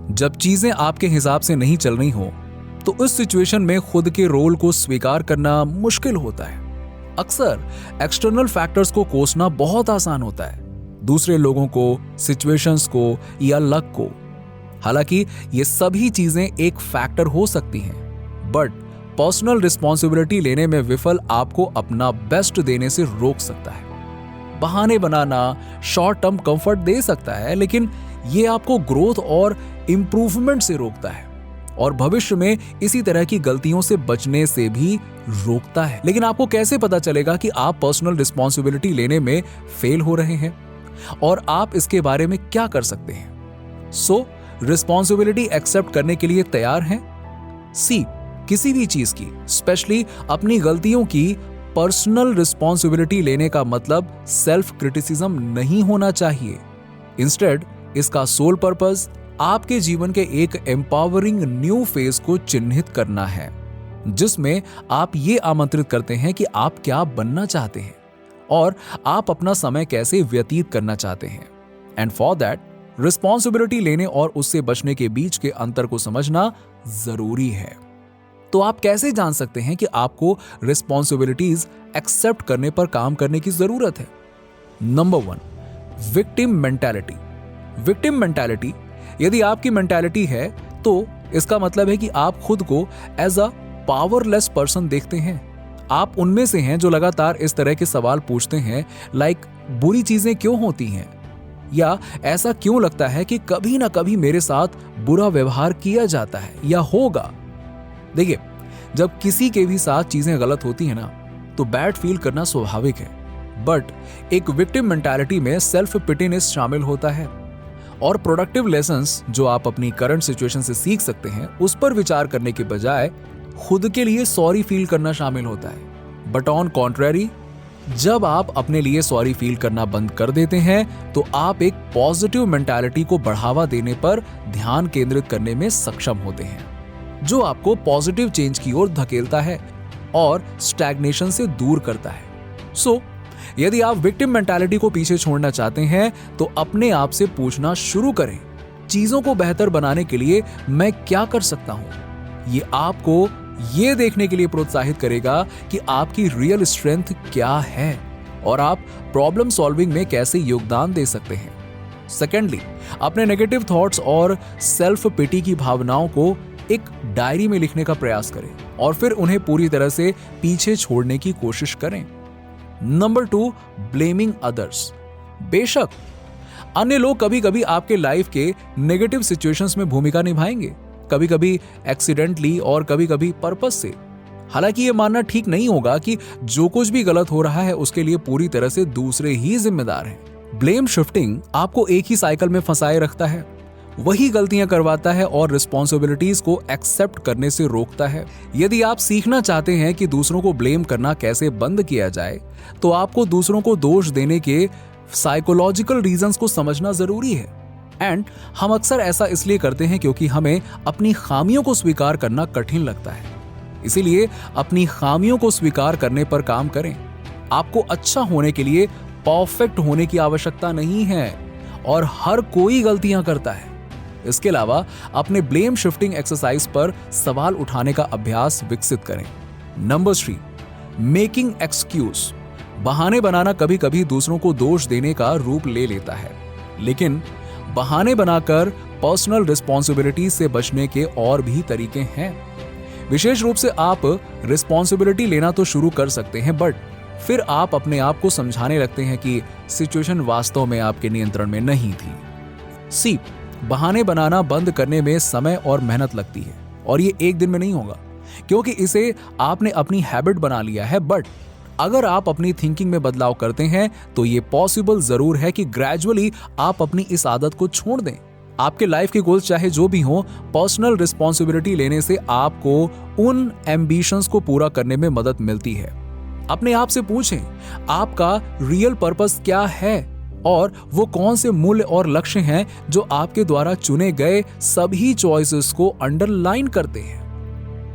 जब चीजें आपके हिसाब से नहीं चल रही हो तो इस सिचुएशन में खुद के रोल को स्वीकार करना मुश्किल होता है। अक्सर एक्सटर्नल फैक्टर्स को कोसना बहुत आसान होता है, दूसरे लोगों को, सिचुएशंस को या लक को। हालांकि ये सभी चीजें एक फैक्टर हो सकती हैं, बट पर्सनल रिस्पॉन्सिबिलिटी लेने में विफल आपको अपना बेस्ट देने से रोक सकता है। बहाने बनाना शॉर्ट टर्म कंफर्ट दे सकता है, लेकिन ये आपको ग्रोथ और इंप्रूवमेंट से रोकता है और भविष्य में इसी तरह की गलतियों से बचने से भी रोकता है। लेकिन आपको कैसे पता चलेगा कि आप पर्सनल रिस्पॉन्सिबिलिटी लेने में फेल हो रहे हैं और आप इसके बारे में क्या कर सकते हैं? रिस्पॉन्सिबिलिटी एक्सेप्ट करने के लिए तैयार हैं? सी, किसी भी चीज की, स्पेशली अपनी गलतियों की पर्सनल रिस्पॉन्सिबिलिटी लेने का मतलब सेल्फ क्रिटिसिज्म नहीं होना चाहिए। इंस्टेड इसका सोल पर्पस आपके जीवन के एक एम्पावरिंग न्यू फेज को चिन्हित करना है, जिसमें आप ये आमंत्रित करते हैं कि आप क्या बनना चाहते हैं और आप अपना समय कैसे व्यतीत करना चाहते हैं। एंड फॉर दैट रिस्पॉन्सिबिलिटी लेने और उससे बचने के बीच के अंतर को समझना जरूरी है। तो आप कैसे जान सकते हैं कि आपको रिस्पॉन्सिबिलिटीज एक्सेप्ट करने पर काम करने की जरूरत है? Number 1, victim mentality. Victim mentality यदि आपकी मेंटालिटी है तो इसका मतलब है कि आप खुद को एज अ पावरलेस पर्सन देखते हैं। आप उनमें से हैं जो लगातार इस तरह के सवाल पूछते हैं, लाइक बुरी चीजें क्यों होती हैं, या ऐसा क्यों लगता है कि कभी ना कभी मेरे साथ बुरा व्यवहार किया जाता है या होगा। देखिए, जब किसी के भी साथ चीजें गलत होती हैं ना, तो बैड फील करना स्वाभाविक है, बट एक विक्टिम मेंटालिटी में सेल्फ पिटीनेस शामिल होता है और प्रोडक्टिव लेसन्स जो आप अपनी करंट सिचुएशन से सीख सकते हैं उस पर विचार करने के बजाय खुद के लिए सॉरी फील करना शामिल होता है। बट ऑन कॉन्ट्रेरी, जब आप अपने लिए सॉरी फील करना बंद कर देते हैं तो आप एक पॉजिटिव मेंटालिटी को बढ़ावा देने पर ध्यान केंद्रित करने में सक्षम होते हैं, जो आपको पॉजिटिव चेंज की ओर धकेलता है और स्टैग्नेशन से दूर करता है। यदि आप विक्टिम मेंटालिटी को पीछे छोड़ना चाहते हैं तो अपने आप से पूछना शुरू करें, चीजों को बेहतर बनाने के लिए मैं क्या कर सकता हूं? ये आपको ये देखने के लिए प्रोत्साहित करेगा कि आपकी रियल स्ट्रेंथ क्या है और आप प्रॉब्लम सॉल्विंग में कैसे योगदान दे सकते हैं। सेकेंडली, अपने नेगेटिव थॉट्स और सेल्फ पिटी की भावनाओं को एक डायरी में लिखने का प्रयास करें और फिर उन्हें पूरी तरह से पीछे छोड़ने की कोशिश करें। Number 2, blaming others. बेशक अन्य लोग कभी कभी आपके लाइफ के नेगेटिव सिचुएशंस में भूमिका निभाएंगे, कभी कभी एक्सीडेंटली और कभी कभी पर्पस से। हालांकि यह मानना ठीक नहीं होगा कि जो कुछ भी गलत हो रहा है उसके लिए पूरी तरह से दूसरे ही जिम्मेदार हैं। ब्लेम शिफ्टिंग आपको एक ही साइकिल में फंसाए रखता है, वही गलतियां करवाता है और रिस्पॉन्सिबिलिटीज को एक्सेप्ट करने से रोकता है। यदि आप सीखना चाहते हैं कि दूसरों को ब्लेम करना कैसे बंद किया जाए, तो आपको दूसरों को दोष देने के साइकोलॉजिकल रीजंस को समझना जरूरी है। एंड हम अक्सर ऐसा इसलिए करते हैं क्योंकि हमें अपनी खामियों को स्वीकार करना कठिन लगता है। इसीलिए अपनी खामियों को स्वीकार करने पर काम करें। आपको अच्छा होने के लिए परफेक्ट होने की आवश्यकता नहीं है और हर कोई गलतियां करता है। इसके अलावा अपने ब्लेम शिफ्टिंग एक्सरसाइज पर सवाल उठाने का अभ्यास विकसित करें। Number 3, making excuse. बहाने बनाना कभी कभी दूसरों को दोष देने का रूप ले लेता है, लेकिन बहाने बनाकर पर्सनल रिस्पॉन्सिबिलिटी से बचने के और भी तरीके हैं। विशेष रूप से आप रिस्पॉन्सिबिलिटी लेना तो शुरू कर सकते हैं, बट फिर आप अपने आप को समझाने लगते हैं कि सिचुएशन वास्तव में आपके नियंत्रण में नहीं थी। सी, बहाने बनाना बंद करने में समय और मेहनत लगती है और ये एक दिन में नहीं होगा क्योंकि इसे आपने अपनी हैबिट बना लिया है। बट अगर आप अपनी थिंकिंग में बदलाव करते हैं तो ये पॉसिबल जरूर है कि ग्रेजुअली आप अपनी इस आदत को छोड़ दें। आपके लाइफ के गोल्स चाहे जो भी हो, पर्सनल रिस्पॉन्सिबिलिटी लेने से आपको उन एम्बिशंस को पूरा करने में मदद मिलती है। अपने आप से पूछें, आपका रियल पर्पस क्या है और वो कौन से मूल्य और लक्ष्य हैं जो आपके द्वारा चुने गए सभी चॉइसेस को अंडरलाइन करते हैं।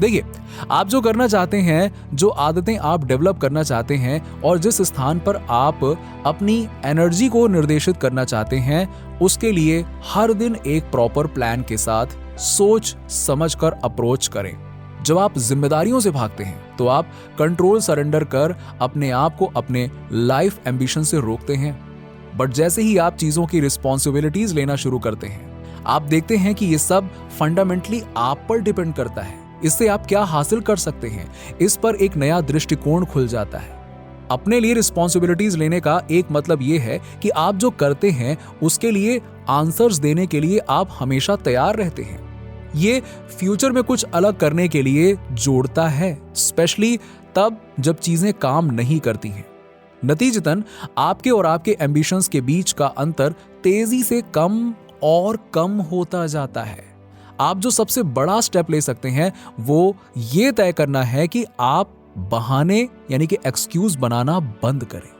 देखिए, आप जो करना चाहते हैं, जो आदतें आप डेवलप करना चाहते हैं और जिस स्थान पर आप अपनी एनर्जी को निर्देशित करना चाहते हैं, उसके लिए हर दिन एक प्रॉपर प्लान के साथ सोच समझकर अप्रोच करें। जब आप जिम्मेदारियों से भागते हैं तो आप कंट्रोल सरेंडर कर अपने आप को अपने लाइफ एम्बिशन से रोकते हैं। बट जैसे ही आप चीजों की रिस्पॉन्सिबिलिटीज लेना शुरू करते हैं, आप देखते हैं कि ये सब फंडामेंटली आप पर डिपेंड करता है। इससे आप क्या हासिल कर सकते हैं, इस पर एक नया दृष्टिकोण खुल जाता है। अपने लिए रिस्पॉन्सिबिलिटीज लेने का एक मतलब ये है कि आप जो करते हैं उसके लिए आंसर्स देने के लिए आप हमेशा तैयार रहते हैं। ये फ्यूचर में कुछ अलग करने के लिए जोड़ता है, स्पेशली तब जब चीजें काम नहीं करती हैं। नतीजतन आपके और आपके एम्बिशंस के बीच का अंतर तेजी से कम और कम होता जाता है। आप जो सबसे बड़ा स्टेप ले सकते हैं वो ये तय करना है कि आप बहाने यानी कि एक्सक्यूज बनाना बंद करें।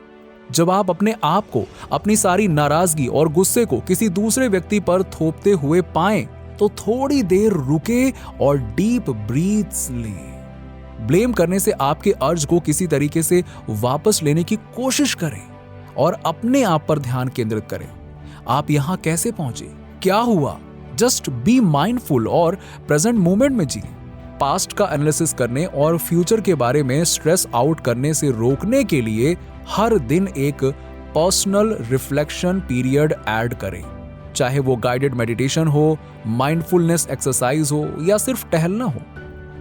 जब आप अपने आप को अपनी सारी नाराजगी और गुस्से को किसी दूसरे व्यक्ति पर थोपते हुए पाएं तो थोड़ी देर रुके और डीप ब्रीथ्स लें। ब्लेम करने से आपके अर्ज को किसी तरीके से वापस लेने की कोशिश करें और अपने आप पर ध्यान केंद्रित करें। आप यहां कैसे पहुंचे, क्या हुआ, जस्ट बी माइंडफुल और प्रेजेंट मोमेंट में जिए। पास्ट का एनालिसिस करने और फ्यूचर के बारे में स्ट्रेस आउट करने से रोकने के लिए हर दिन एक पर्सनल रिफ्लेक्शन पीरियड ऐड करें। चाहे वो गाइडेड मेडिटेशन हो, माइंडफुलनेस एक्सरसाइज हो या सिर्फ टहलना हो।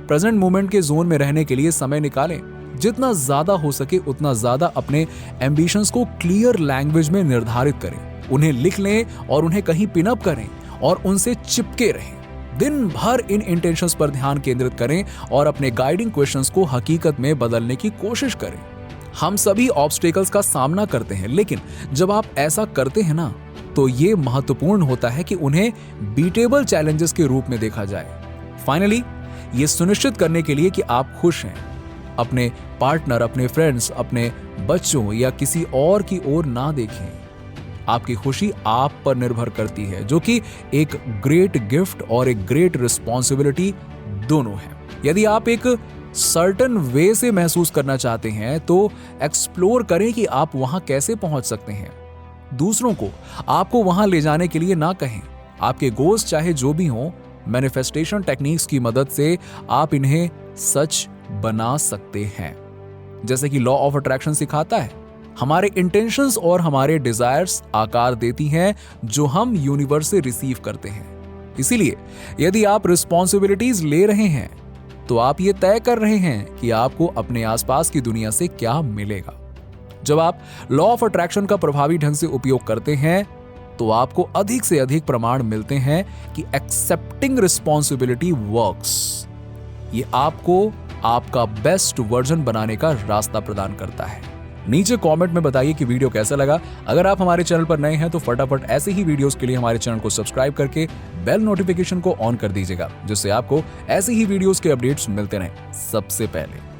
प्रेजेंट मोमेंट के जोन में रहने के लिए समय निकालें। जितना ज्यादा हो सके उतना ज्यादा अपने एम्बिशंस को क्लियर लैंग्वेज में निर्धारित करें, उन्हें लिख लें और उन्हें कहीं पिन अप करें और उनसे चिपके रहें। दिन भर इन इंटेंशंस पर ध्यान केंद्रित करें और अपने गाइडिंग क्वेश्चंस को हकीकत में बदलने की कोशिश करें। हम सभी ऑब्स्टेकल्स का सामना करते हैं, लेकिन जब आप ऐसा करते हैं ना, तो ये महत्वपूर्ण होता है कि उन्हें बीटेबल चैलेंजेस के रूप में देखा जाए। फाइनली, ये सुनिश्चित करने के लिए कि आप खुश हैं, अपने पार्टनर, अपने फ्रेंड्स, अपने बच्चों या किसी और की ओर ना देखें। आपकी खुशी आप पर निर्भर करती है, जो कि एक ग्रेट गिफ्ट और एक ग्रेट रिस्पॉन्सिबिलिटी दोनों है। यदि आप एक सर्टेन वे से महसूस करना चाहते हैं तो एक्सप्लोर करें कि आप वहां कैसे पहुंच सकते हैं। दूसरों को आपको वहां ले जाने के लिए ना कहें। आपके गोल्स चाहे जो भी हों, मैनिफेस्टेशन टेक्निक्स की मदद से आप इन्हें सच बना सकते हैं। जैसे कि लॉ ऑफ अट्रैक्शन सिखाता है, हमारे इंटेंशंस और हमारे डिजायर्स आकार देती हैं जो हम यूनिवर्स से रिसीव करते हैं। इसीलिए यदि आप रिस्पॉन्सिबिलिटीज ले रहे हैं तो आप ये तय कर रहे हैं कि आपको अपने आसपास की दुनिया से क्या मिलेगा। जब आप लॉ ऑफ अट्रैक्शन का प्रभावी ढंग से उपयोग करते हैं तो आपको अधिक से अधिक प्रमाण मिलते हैं कि एक्सेप्टिंग रिस्पॉन्सिबिलिटी वर्क्स। ये आपको आपका बेस्ट वर्जन बनाने का रास्ता प्रदान करता है। नीचे कमेंट में बताइए कि वीडियो कैसा लगा। अगर आप हमारे चैनल पर नए हैं तो फटाफट ऐसे ही वीडियोस के लिए हमारे चैनल को सब्सक्राइब करके बेल नोटिफिकेशन को ऑन कर दीजिएगा, जिससे आपको ऐसे ही वीडियोस के अपडेट्स मिलते रहें सबसे पहले।